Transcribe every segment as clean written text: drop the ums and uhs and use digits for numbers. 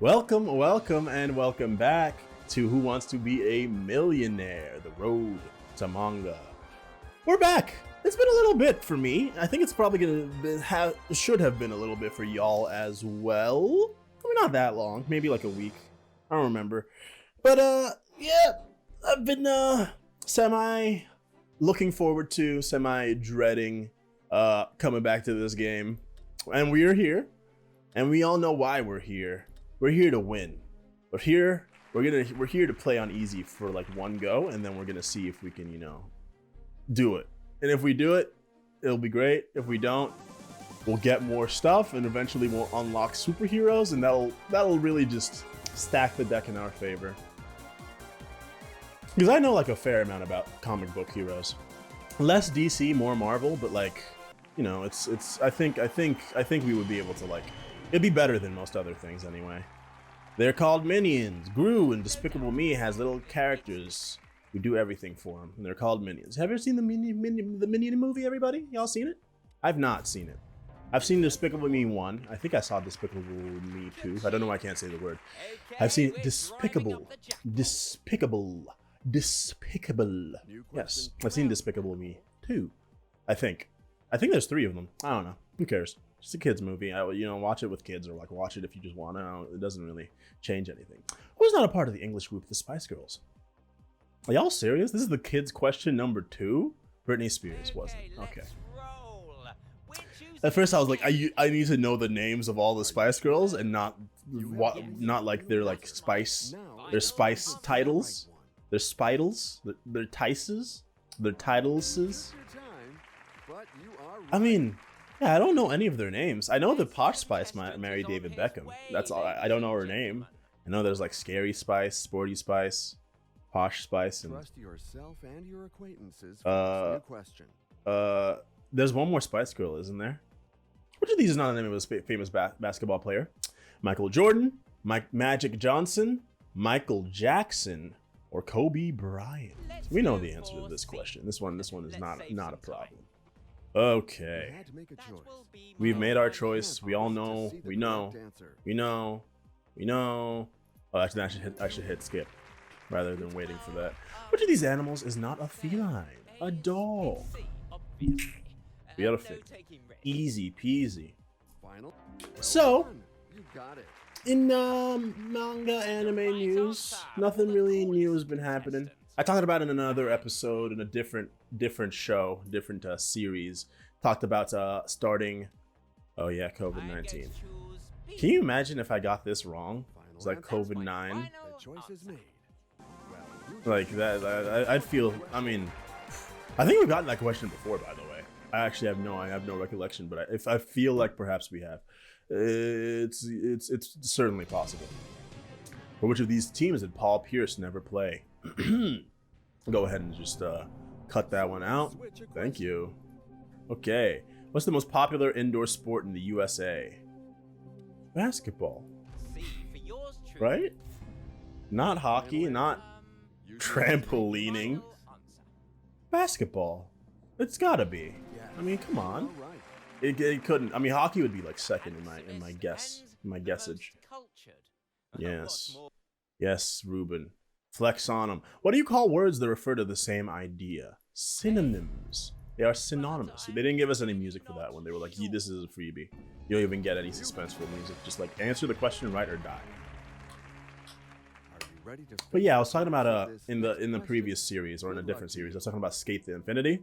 Welcome, welcome, and welcome back to Who Wants to Be a Millionaire? The Road to Manga. We're back. It's been a little bit for me. I think it's probably should have been a little bit for y'all as well. I mean, not that long, maybe like a week. I don't remember. But yeah, I've been semi looking forward to, semi dreading coming back to this game, and we are here, and we all know why we're here. We're here to win. We're here to play on easy for like one go, and then we're gonna see if we can, do it. And if we do it, it'll be great. If we don't, we'll get more stuff, and eventually we'll unlock superheroes, and that'll really just stack the deck in our favor. Because I know like a fair amount about comic book heroes. Less DC, more Marvel, but like, it's I think we would be able to like, it'd be better than most other things anyway. They're called Minions. Gru and Despicable Me has little characters who do everything for them, and they're called Minions. Have you ever seen the Minion movie, everybody? Y'all seen it? I've not seen it. I've seen Despicable Me 1. I think I saw Despicable Me 2. I don't know why I can't say the word. I've seen Despicable. Yes, I've seen Despicable Me 2. I think there's 3 of them. I don't know. Who cares? It's a kids movie. Watch it with kids, or like watch it if you just want to. It doesn't really change anything. Who's not a part of the English group, the Spice Girls? Are y'all serious? This is the kids' question number 2. Britney Spears wasn't. Okay. At first, I was like, I need to know the names of all the Spice Girls and not like their like spice, their spice titles, their spitles, their tices, their titleses. I mean. Yeah, I don't know any of their names. I know the Posh Spice married David Beckham. That's all. I don't know her name. I know there's like Scary Spice, Sporty Spice, Posh Spice, and trust yourself and your acquaintances for this new question. There's one more Spice Girl, isn't there? Which of these is not the name of a famous basketball player? Michael Jordan, Magic Johnson, Michael Jackson, or Kobe Bryant? We know the answer to this question. This one is not a problem. Okay. We've made our choice. We all know. We know. Oh, actually, I should hit skip rather than waiting for that. Which of these animals is not a feline? A dog. We gotta fix. Easy peasy. So, in manga anime news, nothing really new has been happening. I talked about it in another episode in a different show, different series. Talked about starting. Oh yeah, COVID-19. Can you imagine if I got this wrong? It was like COVID-9. Like that, I'd feel. I mean, I think we've gotten that question before, by the way. I have no recollection, but if I feel like perhaps we have, it's certainly possible. For which of these teams did Paul Pierce never play? Go ahead and just cut that one out. Thank you. Okay. What's the most popular indoor sport in the USA? Basketball. Right? Not hockey, not trampolining. Basketball. It's gotta be. I mean, come on. It couldn't. I mean, hockey would be like second in my guessage. Yes, Ruben. Flex on them. What do you call words that refer to the same idea? Synonyms. They are synonymous. They didn't give us any music for that one. They were like, this is a freebie. You don't even get any suspenseful music. Just like answer the question right or die. But yeah, I was talking about in the previous series, or in a different series, I was talking about Skate to Infinity.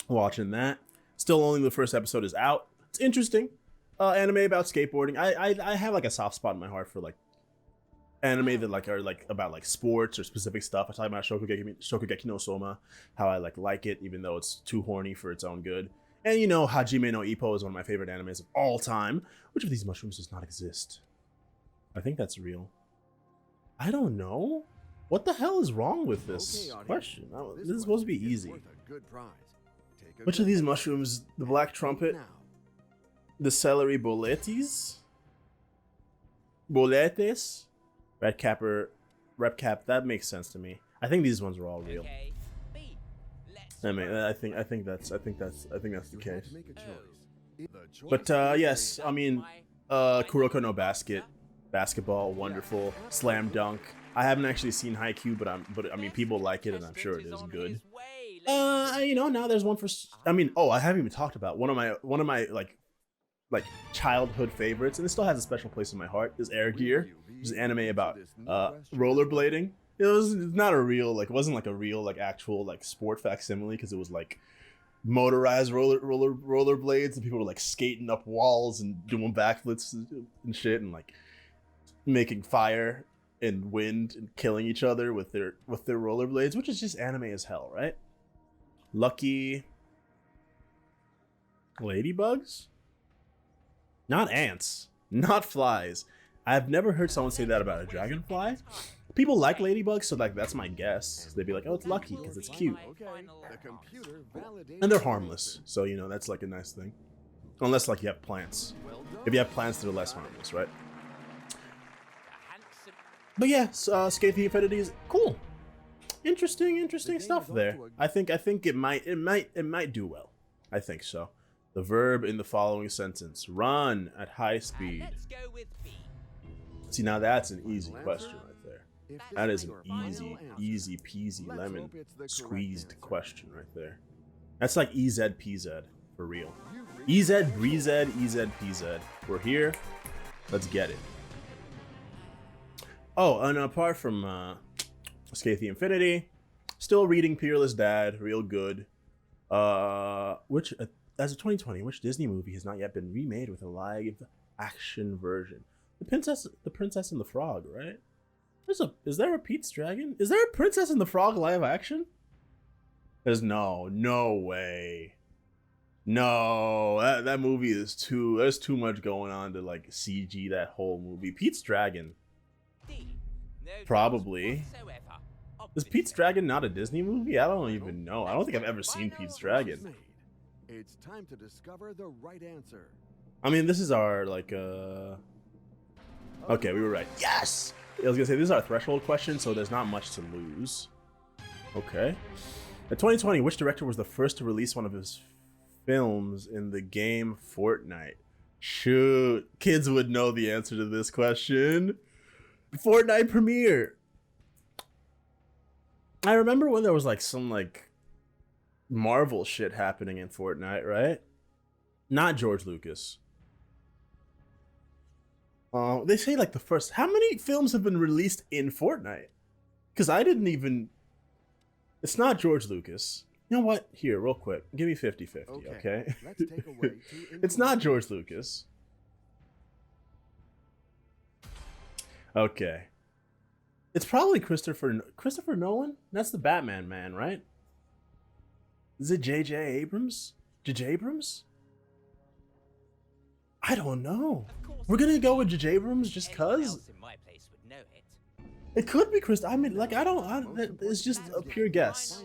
Watching that. Still only the first episode is out. It's interesting. Anime about skateboarding. I have like a soft spot in my heart for like anime that like are like about like sports or specific stuff. I talk about Shokugeki no Soma, how I like it even though it's too horny for its own good. And Hajime no Ippo is one of my favorite animes of all time. Which of these mushrooms does not exist? I think that's real. I don't know. What the hell is wrong with this question? This is supposed to be easy. Which of these mushrooms? The black trumpet, the celery boletes, red cap. That makes sense to me. I think these ones are all real. I mean, I think that's the case. But yes, I mean, Kuroko no Basket Basketball, wonderful. Slam dunk. I haven't actually seen Haikyuu, but I mean, people like it, and I'm sure it is good. You know, now there's one for. I mean, oh, I haven't even talked about one of my like childhood favorites, and it still has a special place in my heart. Is Air Gear, which is an anime about rollerblading. It was not a real like, it wasn't like a real like actual like sport facsimile, because it was like motorized rollerblades, and people were like skating up walls and doing backflips and shit, and like making fire and wind and killing each other with their rollerblades, which is just anime as hell, right? Lucky ladybugs, not ants, not flies. I've never heard someone say that about a dragonfly. People like ladybugs, so like that's my guess. They'd be like, oh, it's lucky because it's cute, and they're harmless, so you know that's like a nice thing, unless like you have plants. If you have plants, they're less harmless, right? But yeah, Skate the Infinity is cool. Interesting stuff there. I think it might do well. I think so. The verb in the following sentence: run at high speed. See, now that's an easy question right there. That is an easy peasy lemon squeezed question right there. That's like EZPZ for real. EZ BreZ EZPZ. We're here. Let's get it. Oh, and apart from Skate the Infinity, still reading Peerless Dad, real good. Which as of 2020, which Disney movie has not yet been remade with a live action version? The Princess and the Frog, right? Is there a Pete's Dragon? Is there a Princess and the Frog live action? There's no way. No, that movie is there's too much going on to like CG that whole movie. Pete's Dragon. Probably. Is Pete's Dragon not a Disney movie? I don't even know. I don't think I've ever seen Pete's Dragon. It's time to discover the right answer. I mean, this is our like okay, we were right. Yes! I was gonna say this is our threshold question, so there's not much to lose. Okay. In 2020, which director was the first to release one of his films in the game Fortnite? Shoot, kids would know the answer to this question. Fortnite premiere. I remember when there was like some like Marvel shit happening in Fortnite, right? Not George Lucas. They say like the first. How many films have been released in Fortnite? Because I didn't even. It's not George Lucas. You know what? Here, real quick. Give me 50-50, okay? Let's take away It's not George Lucas. Okay. It's probably Christopher Nolan? That's the Batman man, right? Is it J.J. Abrams? J.J. Abrams? I don't know. We're gonna go with J.J. Abrams just cause? It could be Chris. I mean, like, it's just a pure guess.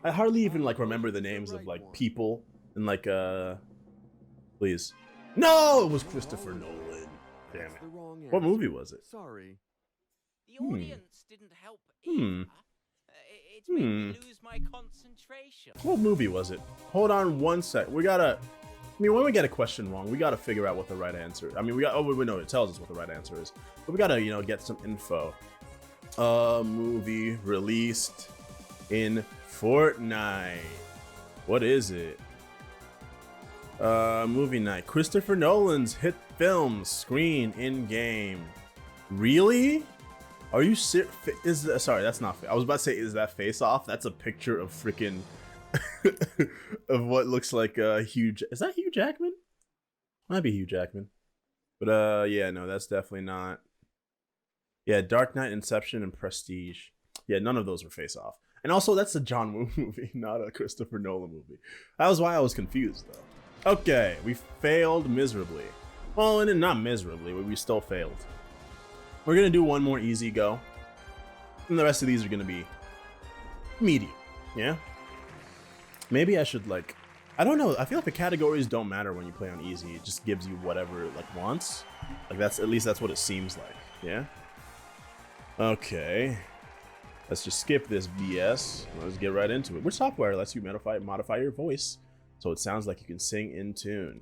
I hardly even, like, remember the names of, like, people and, like, please. No, it was Christopher Nolan. Damn it. What movie was it? Sorry. The audience didn't help either. It made me lose my concentration. What movie was it? Hold on one sec. We gotta. I mean, when we get a question wrong, we gotta figure out what the right answer. I mean, we got. Oh, we know it tells us what the right answer is, but we gotta, you know, get some info. Movie released in Fortnite. What is it? Movie night. Christopher Nolan's hit film screen in game. Really? Are you serious? Sorry, that's not. I was about to say, is that Face Off? That's a picture of freaking of what looks like a huge. Is that Hugh Jackman? Might be Hugh Jackman. But yeah, no, that's definitely not. Yeah, Dark Knight, Inception, and Prestige. Yeah, none of those were Face Off. And also, that's a John Woo movie, not a Christopher Nolan movie. That was why I was confused, though. Okay, we failed miserably. Well, and not miserably, but we still failed. We're gonna do one more easy go, and the rest of these are gonna be medium. Yeah. Maybe I should like. I don't know. I feel like the categories don't matter when you play on easy. It just gives you whatever it like wants. Like that's at least that's what it seems like. Yeah. Okay. Let's just skip this BS. Let's get right into it. Which software lets you modify your voice so it sounds like you can sing in tune?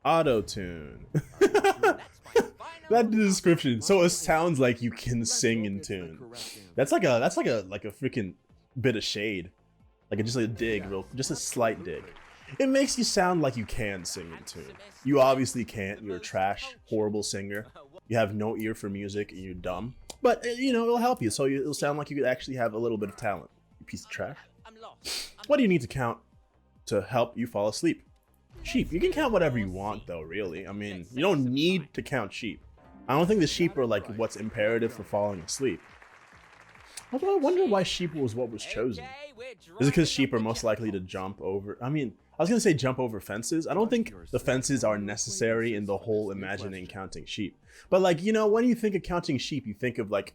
Auto tune. That's my final That description. So it sounds like you can sing in tune. That's like a freaking bit of shade. Like just a dig, just a slight dig. It makes you sound like you can sing in tune. You obviously can't. You're a trash, horrible singer. You have no ear for music and you're dumb. But you know, it'll help you. So it'll sound like you could actually have a little bit of talent. You piece of trash. What do you need to count to help you fall asleep? Sheep. You can count whatever you want though, really. I mean, you don't need to count sheep. I don't think the sheep are like what's imperative for falling asleep. Although I wonder why sheep was what was chosen. Is it because sheep are most likely to jump over? I mean, I was gonna say jump over fences. I don't think the fences are necessary in the whole imagining counting sheep. But like, you know, when you think of counting sheep, you think of like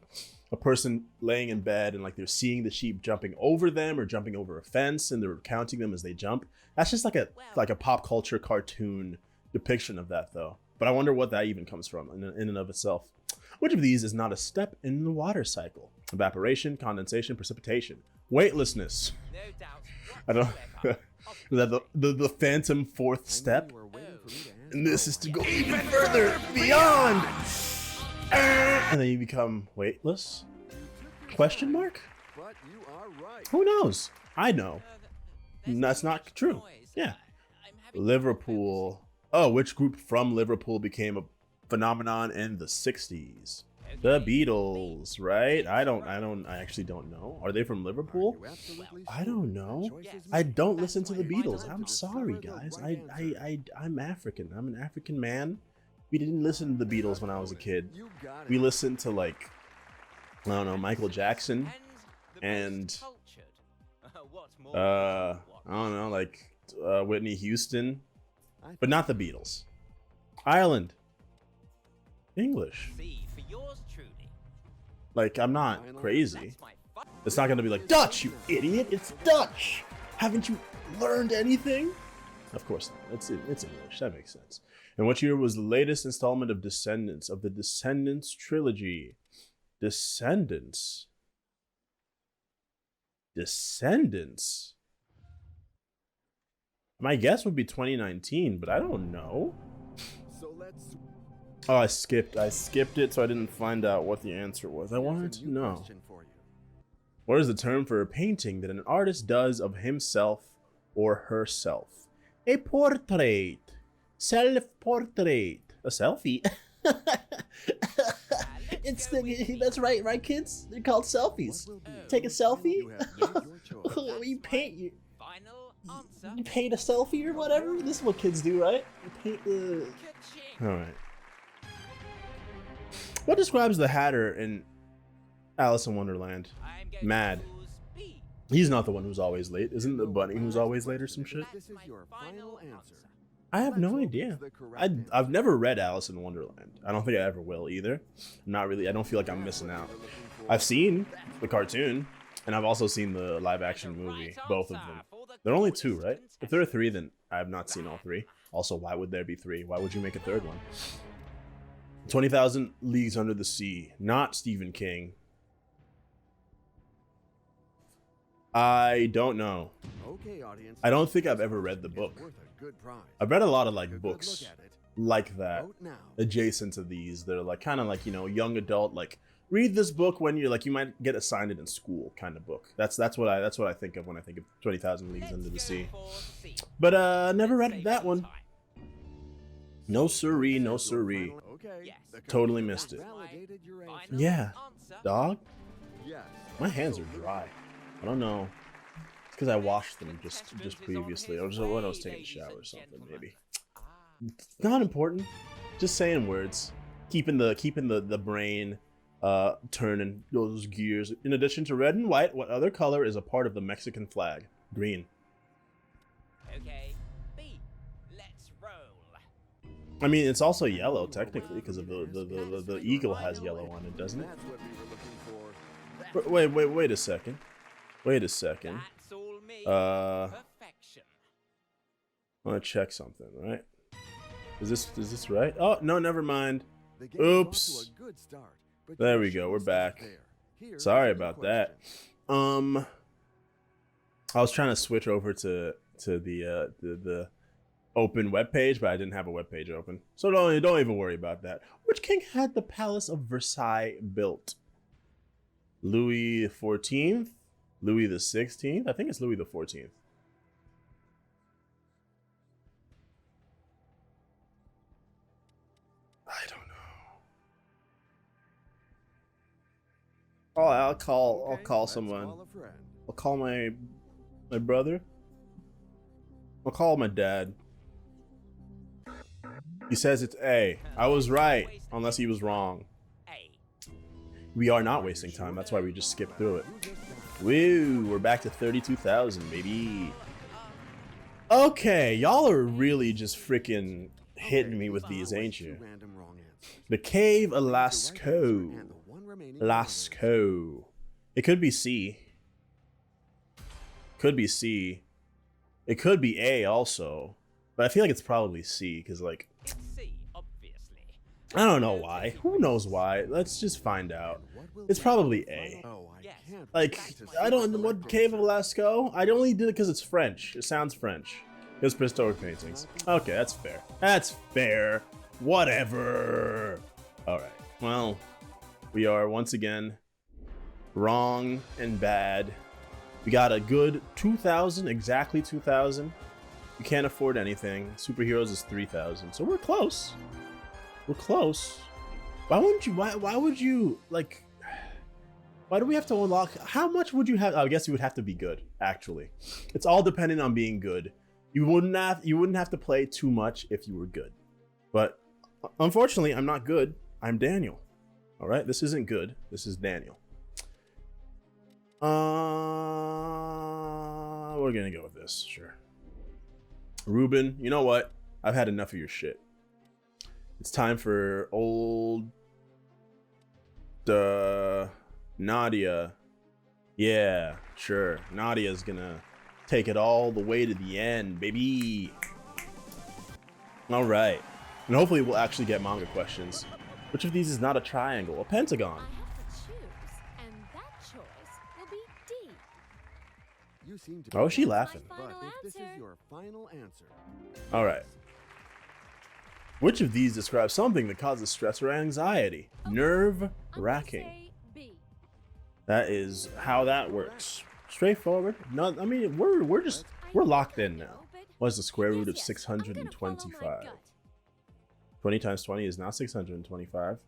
a person laying in bed and like they're seeing the sheep jumping over them or jumping over a fence and they're counting them as they jump. That's just like a pop culture cartoon depiction of that though. But I wonder what that even comes from in and of itself. Which of these is not a step in the water cycle? Evaporation, condensation, precipitation, weightlessness. No doubt. I don't. Is that the phantom fourth step? And this is to go even further beyond. And then you become weightless? Question mark? But you are right. Who knows? I know. That's not true. Yeah. Liverpool. Oh, which group from Liverpool became a phenomenon in the 60s? The Beatles, right? I actually don't know. Are they from Liverpool? I don't know. I don't listen to the Beatles. I'm sorry, guys. I'm African. I'm an African man. We didn't listen to the Beatles when I was a kid. We listened to like, I don't know, Michael Jackson and I don't know, like Whitney Houston, but not the Beatles. Ireland. English. Like, I'm not crazy. It's not gonna be like, Dutch, you idiot! It's Dutch! Haven't you learned anything? Of course not. It's English. That makes sense. And what year was the latest installment of Descendants, of the Descendants trilogy? Descendants? My guess would be 2019, but I don't know. So let's. Oh, I skipped it, so I didn't find out what the answer was. I wanted to know. What is the term for a painting that an artist does of himself or herself? A portrait. Self-portrait. A selfie. That's right, kids? They're called selfies. Take a selfie? You paint you paint a selfie or whatever? This is what kids do, right? You paint Alright. What describes the Hatter in Alice in Wonderland? Mad. He's not the one who's always late. Isn't the bunny who's always late or some shit? This is your final answer. I have no idea. I've never read Alice in Wonderland. I don't think I ever will either. Not really. I don't feel like I'm missing out. I've seen the cartoon, and I've also seen the live-action movie. Both of them. There are only two, right? If there are three, then I have not seen all three. Also, why would there be three? Why would you make a third one? 20,000 Leagues Under the Sea. Not Stephen King. I don't know. Okay, audience. I don't think I've ever read the book. I've read a lot of like books like that, adjacent to these. They're like kind of like, you know, young adult, like read this book when you're like, you might get assigned it in school kind of book. That's what I think of when I think of 20,000 Leagues Under the Sea. But never read that one. No siree, no siree. Totally missed it. Yeah, dog. My hands are dry. I don't know. It's because I washed them just previously. I was when I was taking a shower or something, maybe. It's not important. Just saying words. Keeping the brain turning those gears. In addition to red and white, what other color is a part of the Mexican flag? Green. Okay, B, let's roll. I mean, it's also yellow technically because of the eagle has yellow on it, doesn't it? Wait a second. Wait a second. That's all me. I Perfection. want to check something, right? Is this right? Oh, no, never mind. Oops. There we go. We're back. Sorry about that. I was trying to switch over to the open web page, but I didn't have a web page open, so don't even worry about that. Which king had the Palace of Versailles built? Louis XIV, Louis the 16th. I think it's Louis the 14th. I don't know. Oh, I'll call someone. I'll call my brother. I'll call my dad. He says it's A. I was right, unless he was wrong. We are not wasting time. That's why we just skipped through it. Woo, we're back to 32,000, baby. Okay, y'all are really just freaking hitting me with these, ain't you? The Cave of Lascaux. Lascaux. It could be C. Could be C. It could be A also. But I feel like it's probably C, because, like, I don't know why. Who knows why? Let's just find out. It's probably A. Like, I don't know what Cave of Lascaux. I only did it because it's French. It sounds French. It was prehistoric paintings. Okay, that's fair. That's fair. Whatever. Alright. Well, we are once again wrong and bad. We got a good 2,000, exactly 2,000. We can't afford anything. Superheroes is 3,000. So we're close. We're close. Why wouldn't you? Why would you, like? Why do we have to unlock? How much would you have? I guess you would have to be good. Actually, it's all dependent on being good. You wouldn't have to play too much if you were good. But unfortunately, I'm not good. I'm Daniel. All right, this isn't good. This is Daniel. We're gonna go with this. Sure. Ruben, you know what? I've had enough of your shit. It's time for old Nadia. Yeah, sure. Nadia's gonna take it all the way to the end, baby. All right. And hopefully we'll actually get manga questions. Which of these is not a triangle? A pentagon. I have to choose, and that choice will be D. You seem to Oh, is she laughing? My But final if this is answer. your final answer, All right. Which of these describes something that causes stress or anxiety? Nerve I'm gonna wracking. say B. That is how that works. Straightforward. No, I mean we're locked in now. What is the square root of 625? 20 times 20 is not 625.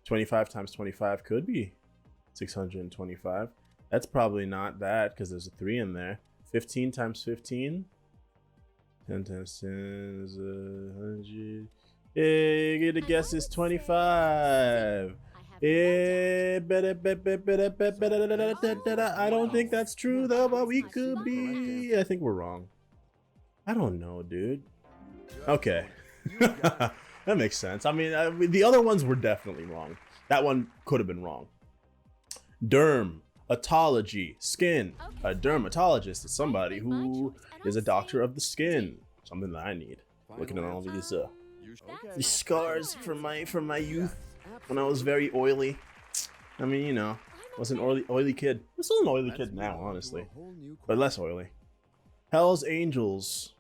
25 times 25 could be 625. That's probably not that because there's a 3 in there. 15 times 15. 10 times 10 is 100. Hey, the guess is 25. I don't think that's true though, but we could be. I think we're wrong. I don't know, dude. Okay. That makes sense. I mean, the other ones were definitely wrong. That one could have been wrong. Dermatology, skin. A dermatologist is somebody who is a doctor of the skin. Something that I need. Looking at all these scars from my youth when I was very oily. I mean, you know, I was an oily kid. I'm still an oily kid now, honestly, but less oily. Hell's Angels.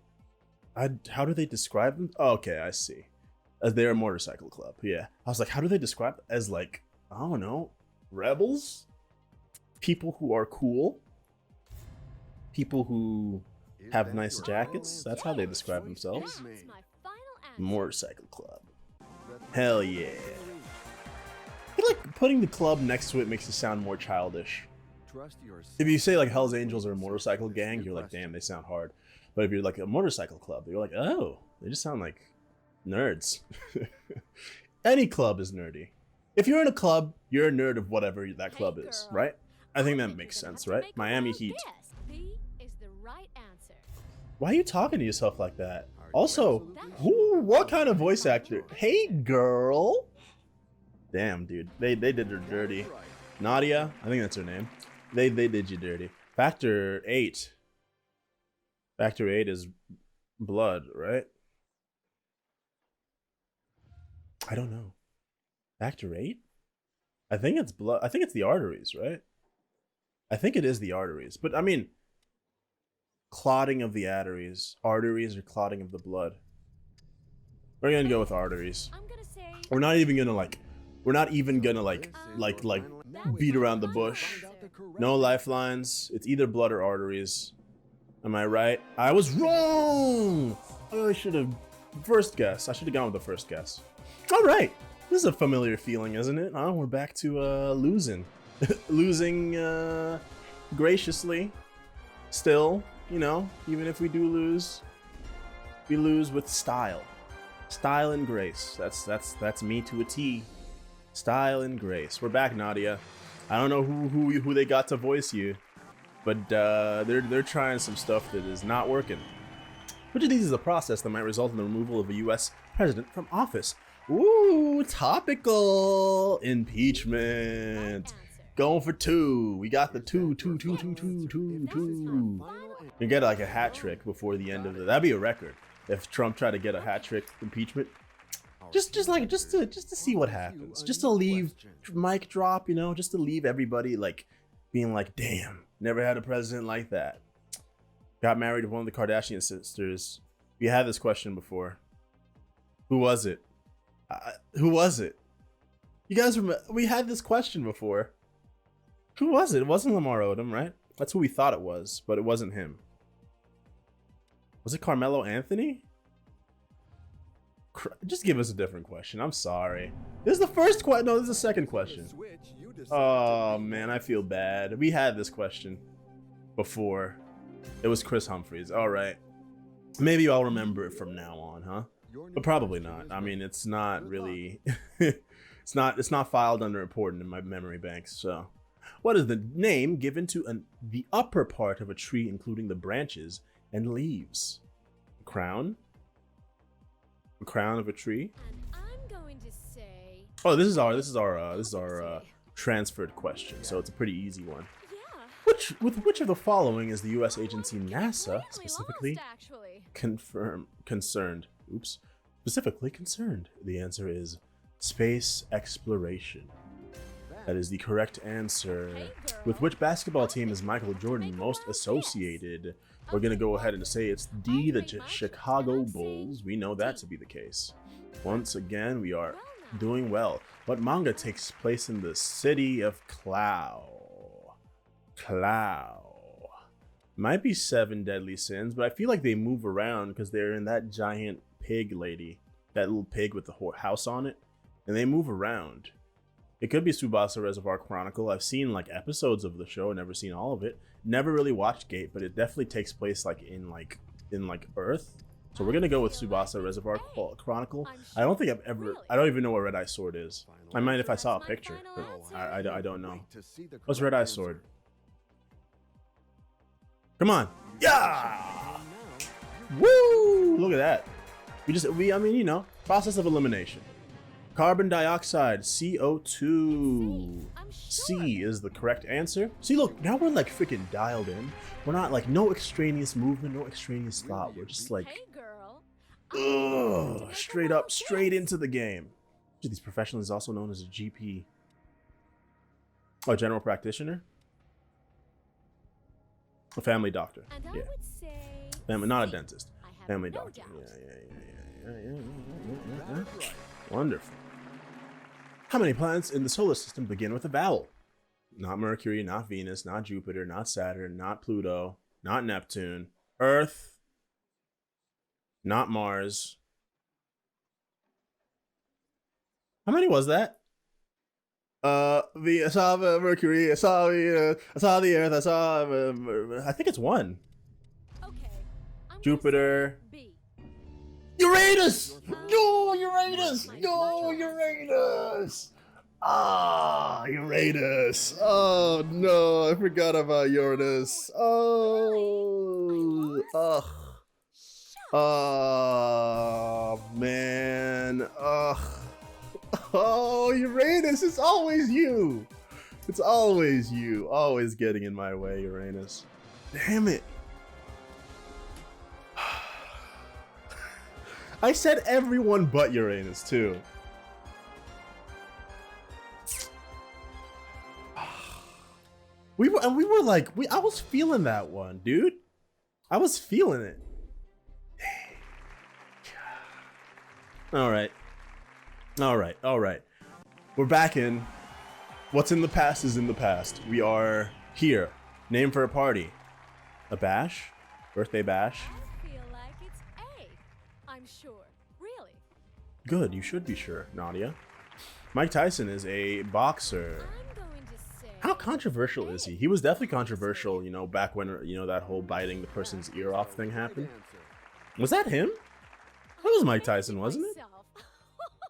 How do they describe them? Oh, okay, I see. As they're a motorcycle club. Yeah, I was like, how do they describe it? As like, I don't know, rebels, people who are cool, people who have nice jackets. That's how they describe themselves. That's my final answer. Motorcycle club. Hell yeah. I feel like putting the club next to it makes it sound more childish. trust yourself. If you say like Hell's Angels or a motorcycle gang, you're like, damn, they sound hard. But if you're like a motorcycle club, you're like, oh, they just sound like nerds. Any club is nerdy. If you're in a club, you're a nerd of whatever that club is, right? I think that makes sense, right? Miami Heat. B is the right answer. Why are you talking to yourself like that? Also, what kind of voice actor? Hey, girl. Damn, dude. They did her dirty. Nadia, I think that's her name. They did you dirty. Factor 8. Factor 8 is blood, right? I don't know. Factor 8? I think it's blood. I think it's the arteries, right? I think it is the arteries. But I mean, clotting of the arteries. Arteries or clotting of the blood. We're gonna go with arteries. I'm gonna say We're not even gonna like beat around the bush. No lifelines. It's either blood or arteries. Am I right? I was wrong. I should have first guess. I should have gone with the first guess. All right. This is a familiar feeling, isn't it? Oh, we're back to losing, losing graciously. Still, you know, even if we do lose, we lose with style. Style and grace. That's me to a T. Style and grace. We're back, Nadia. I don't know who they got to voice you, but they're trying some stuff that is not working. Which of these is a process that might result in the removal of a U.S. president from office? Ooh, topical. Impeachment. Going for 2. We got the 2. We get like a hat trick before the end of it. That'd be a record if Trump tried to get a hat trick impeachment. Just to see what happens. Just to leave mic drop, you know, just to leave everybody like being like, damn, never had a president like that. Got married to one of the Kardashian sisters. We had this question before. Who was it? Who was it? You guys remember? We had this question before. Who was it? It wasn't Lamar Odom, right? That's who we thought it was, but it wasn't him. Was it Carmelo Anthony? Just give us a different question. I'm sorry. This is the first question. No, this is the second question. Oh, man, I feel bad. We had this question before. It was Chris Humphries. All right. Maybe I'll remember it from now on, huh? But probably not. I mean, it's not really... it's not filed under important in my memory banks, so... What is the name given to the upper part of a tree, including the branches and leaves? A crown? A crown of a tree? and I'm going to say Oh, this is our transferred question, so it's a pretty easy one. yeah. Which of the following is the U.S. agency NASA Really specifically lost, actually. concerned? Oops, specifically concerned. The answer is space exploration. That is the correct answer. Hey, girl. With which basketball team is Michael Jordan most associated? We're gonna go ahead and say it's D, the Chicago Bulls. We know that to be the case. Once again, we are doing well. What manga takes place in the city of Clow? Might be 7 Deadly Sins, but I feel like they move around because they're in that giant pig lady, that little pig with the house on it, and they move around. It could be Tsubasa Reservoir Chronicle. I've seen like episodes of the show, never seen all of it. Never really watched Gate, but it definitely takes place in Earth. So we're gonna go with Tsubasa Reservoir Chronicle. I don't think I've ever. I don't even know what Red Eye Sword is. I might if I saw a picture, but I don't know. What's Red Eye Sword? Come on, yeah! Woo! Look at that. I mean, you know, process of elimination. Carbon dioxide, CO2. C is the correct answer. See, look, now we're like freaking dialed in. We're not like no extraneous movement, no extraneous thought. We're just like, Hey, girl. ugh, straight up, straight into the game. These professionals is also known as a GP. Oh, general practitioner? A family doctor. And I Yeah. would say Family, not a dentist. I have Family no doctor. doubt. Yeah. Wonderful. How many planets in the solar system begin with a vowel? Not Mercury, not Venus, not Jupiter, not Saturn, not Pluto, not Neptune, Earth, not Mars. How many was that? I saw Mercury, I saw the Earth, I think it's 1. Okay. I'm gonna Jupiter. say B. Uranus! Go Uranus! Go Uranus! Ah, Uranus! Oh no, I forgot about Uranus. Oh, ugh. Oh man, ugh. Oh, Uranus! It's always you. It's always you. Always getting in my way, Uranus. Damn it. I said everyone but Uranus too. We were like, I was feeling that one, dude. I was feeling it. All right. All right. All right. We're back in. What's in the past is in the past. We are here. Name for a party. A bash? Birthday bash? I feel like it's A. I'm sure. Really? Good. You should be sure, Nadia. Mike Tyson is a boxer. I'm going to say. How controversial is he? He was definitely controversial, you know, back when, you know, that whole biting the person's ear off thing happened. Was that him? That was Mike Tyson, wasn't it?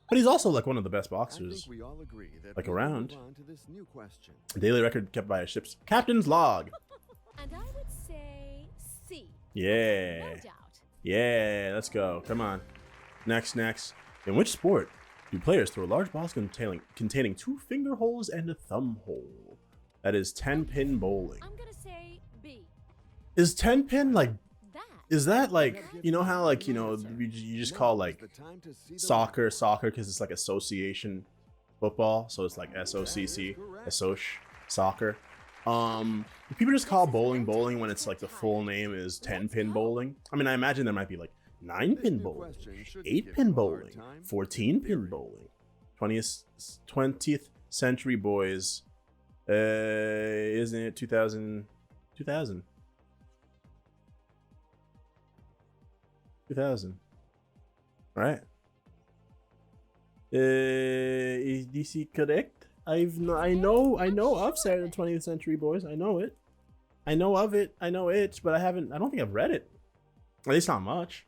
But he's also like one of the best boxers we all agree that like we around. move on to this new question. Daily record kept by a ship's captain's log. And I would say C. Yeah. No doubt. Yeah, let's go. Come on. Next. In which sport do players throw a large ball containing 2 finger holes and a thumb hole? That is 10-pin bowling. I'm gonna say B. Is 10-pin like... That. Is that like... You know how like, you know, you just call like soccer because it's like association football, so it's like SOCC, soccer. People just call bowling when it's like the full name is 10-pin bowling. I mean, I imagine there might be like 9-pin bowling, 8-pin bowling, 14-pin bowling. 20th century boys. Isn't it 2000? 2000. Right? Is this correct? I know of Saturday 20th Century Boys. I know it. I know of it. I know it, but I don't think I've read it. At least not much.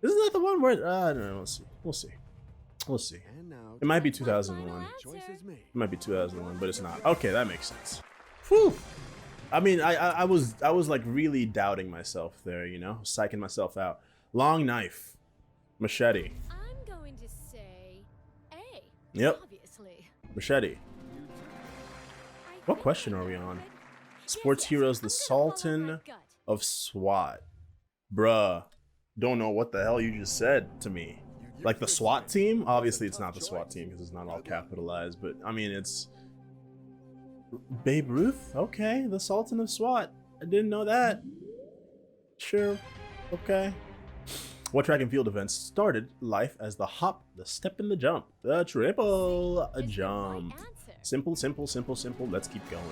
Isn't that the one where I don't know, we'll see. It might be 2001. It might be 2001, but it's not. Okay, that makes sense. Whew. I mean, I was like really doubting myself there, you know, psyching myself out. Long knife, machete. I'm going to say A. Yep. Obviously. Machete. What question are we on? Sports heroes, the Sultan of SWAT. Bruh, don't know what the hell you just said to me. Like the SWAT team? Obviously, it's not the SWAT team because it's not all capitalized, but I mean, it's Babe Ruth. Okay, the Sultan of SWAT. I didn't know that. Sure. Okay. What track and field events started life as the hop, the step, and the jump? The triple jump. Simple. Let's keep going.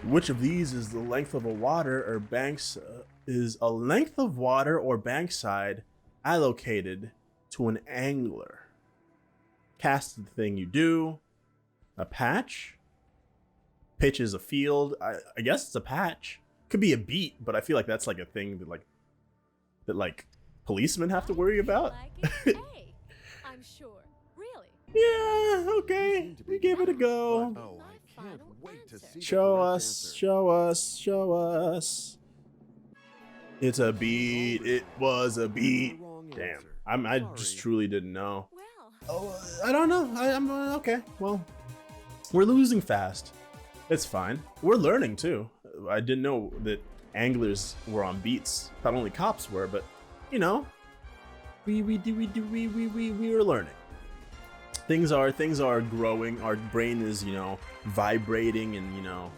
Which of these is the length of a water or banks? Is a length of water or bankside allocated to an angler? Cast is the thing you do. A patch. Pitch is a field. I guess it's a patch. Could be a beat, but I feel like that's like a thing that policemen have to worry about. I'm sure. Really? Yeah, okay. We give it a go. Oh, I can't wait to see Show us. It's a beat. It was a beat. Damn. I just truly didn't know. Well. Oh, I don't know. I'm okay. Well, we're losing fast. It's fine. We're learning too. I didn't know that anglers were on beats. Not only cops were, but you know, we were learning. Things are growing. Our brain is, you know, vibrating and, you know,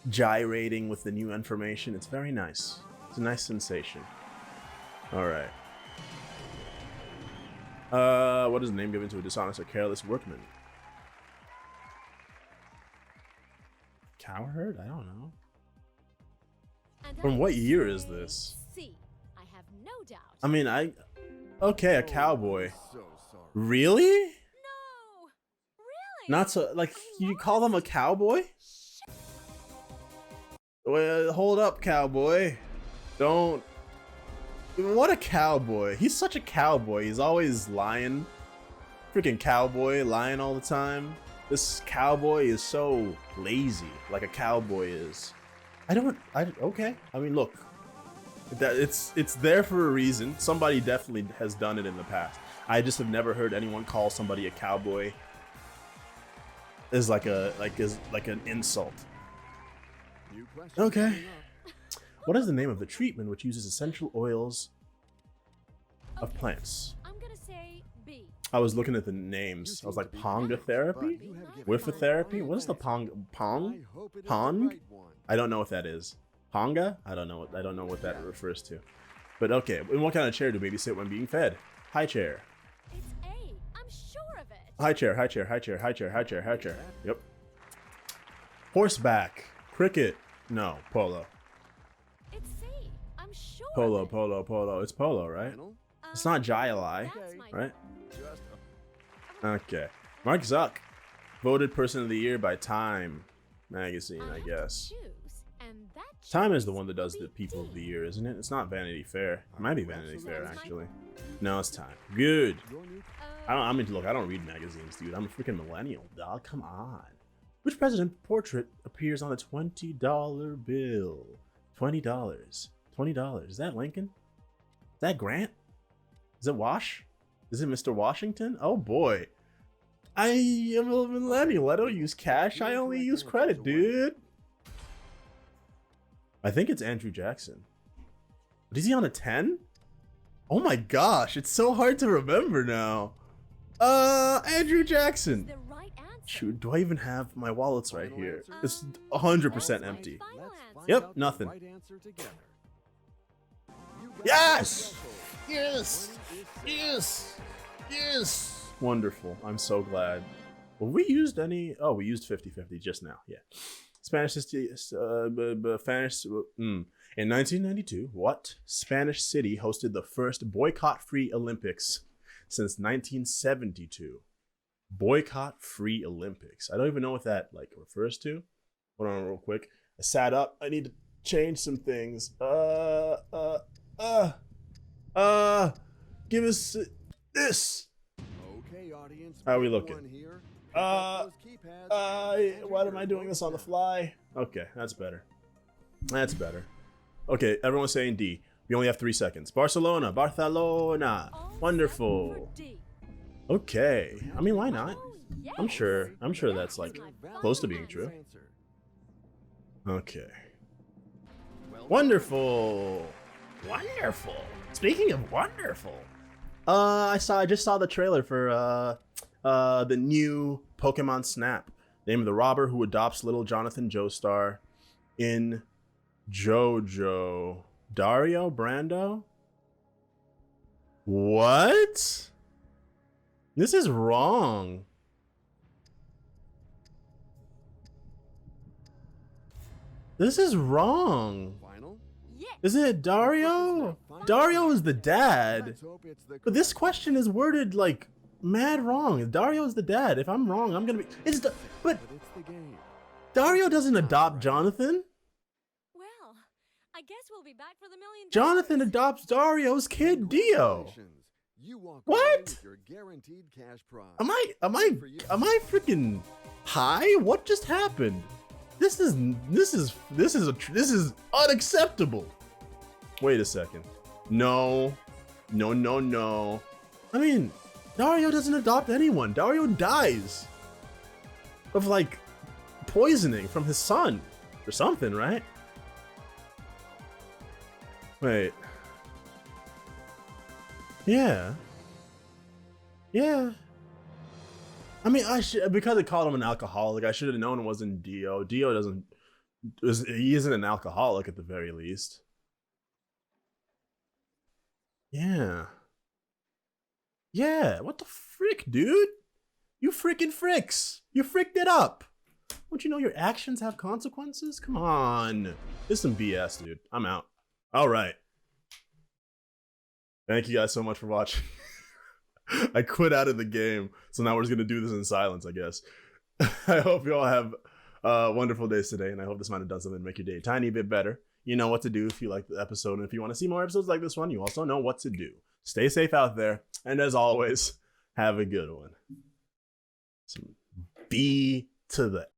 gyrating with the new information. It's very nice. It's a nice sensation. All right. What is the name given to a dishonest or careless workman? Cowherd? I don't know. From what year is this? C. I have no doubt. I mean, okay, a cowboy. So sorry. Really? No. Really? Not so, like, you call them a cowboy? Well, hold up, cowboy. Don't. What a cowboy. He's such a cowboy. He's always lying. Freaking cowboy, lying all the time. This cowboy is so lazy, like a cowboy is. Okay. I mean, look, it's there for a reason. Somebody definitely has done it in the past. I just have never heard anyone call somebody a cowboy as like an insult. Okay. What is the name of the treatment which uses essential oils of plants? I'm gonna say B. I was looking at the names. I was like, Ponga therapy? Whiffa therapy? What is the Pong? I don't know what that is. Ponga? I don't know what that refers to. But okay, in what kind of chair do babies sit when being fed? High chair. It's A. I'm sure of it. High chair, high chair, high chair, high chair, high chair, high chair. Yep. Horseback. Cricket. No, polo. It's C. I'm sure. Polo, of it. polo, polo. It's polo, right? Final? It's not Jai-Li, That's my right? Just Okay. Mark Zuck. Voted Person of the Year by Time magazine, I have to guess. choose, and that Time is the choice one that does will the be People of D. the Year, isn't it? It's not Vanity Fair. It might be Vanity Fair, Absolutely. actually. No, it's Time. Good. your new Look, I don't read magazines, dude. I'm a freaking millennial, dog. Come on. Which president portrait appears on a $20 bill? $20. $20. Is that Lincoln? Is that Grant? Is it Wash? Is it Mr. Washington? Oh boy. I am a millennial. I don't use cash. I only use credit, dude. I think it's Andrew Jackson. But is he on a 10? Oh my gosh, it's so hard to remember now. Andrew Jackson. The right answer. Shoot, do I even have my wallets right final here? answer? It's That's 100% my empty. final Let's answer. find Yep, out the nothing. right answer together. You got Yes! the threshold. Yes! 20 is set. Yes! Yes! Wonderful. I'm so glad. Well, we used any... Oh, we used 50-50 just now. Yeah. Spanish city... In 1992, what Spanish city hosted the first boycott-free Olympics since 1972? Boycott-free Olympics. I don't even know what that like refers to. Hold on real quick. I sat up. I need to change some things. Give us this. Okay, audience. How are we pick looking? one here. Pick up those keypads and enter Why am your I doing this on the vote fly? Okay, that's better. That's better. Okay, everyone's saying D. We only have 3 seconds. Barcelona. Barcelona. All set Wonderful. for D. Okay. I mean, why not? Oh, yes. I'm sure that's That like is my final close to being answer. true. answer. Okay. Well done. Wonderful. Wonderful. Speaking of wonderful, I just saw the trailer for the new Pokemon Snap. Name of the robber who adopts little Jonathan Joestar in JoJo. Dario Brando? What? This is wrong. This is wrong. Final? Yes. Isn't it Dario? Dario is the dad. Let's hope it's the But this correct question is worded like mad wrong. Dario is the dad. If I'm wrong, I'm gonna be. But but it's the game. Dario doesn't adopt Jonathan. Well, I guess we'll be back for the $1 million. Jonathan adopts Dario's kid Dio. Congratulations. You walk What? away with your guaranteed cash prize. Am I freaking high? What just happened? This is unacceptable. Wait a second. No. I mean, Dario doesn't adopt anyone. Dario dies of like poisoning from his son or something, right? Wait. Yeah. I mean, because I called him an alcoholic, I should have known it wasn't Dio. Dio he isn't an alcoholic at the very least. Yeah. What the frick, dude? You freaking fricks. You fricked it up. Don't you know your actions have consequences? Come on. This is some BS, dude. I'm out. All right. Thank you guys so much for watching. I quit out of the game, so now we're just gonna do this in silence, I guess. I hope you all have wonderful days today, and I hope this might have done something to make your day a tiny bit better. You know what to do if you like the episode, and if you want to see more episodes like this one, you also know what to do. Stay safe out there, and as always, have a good one. Some B to the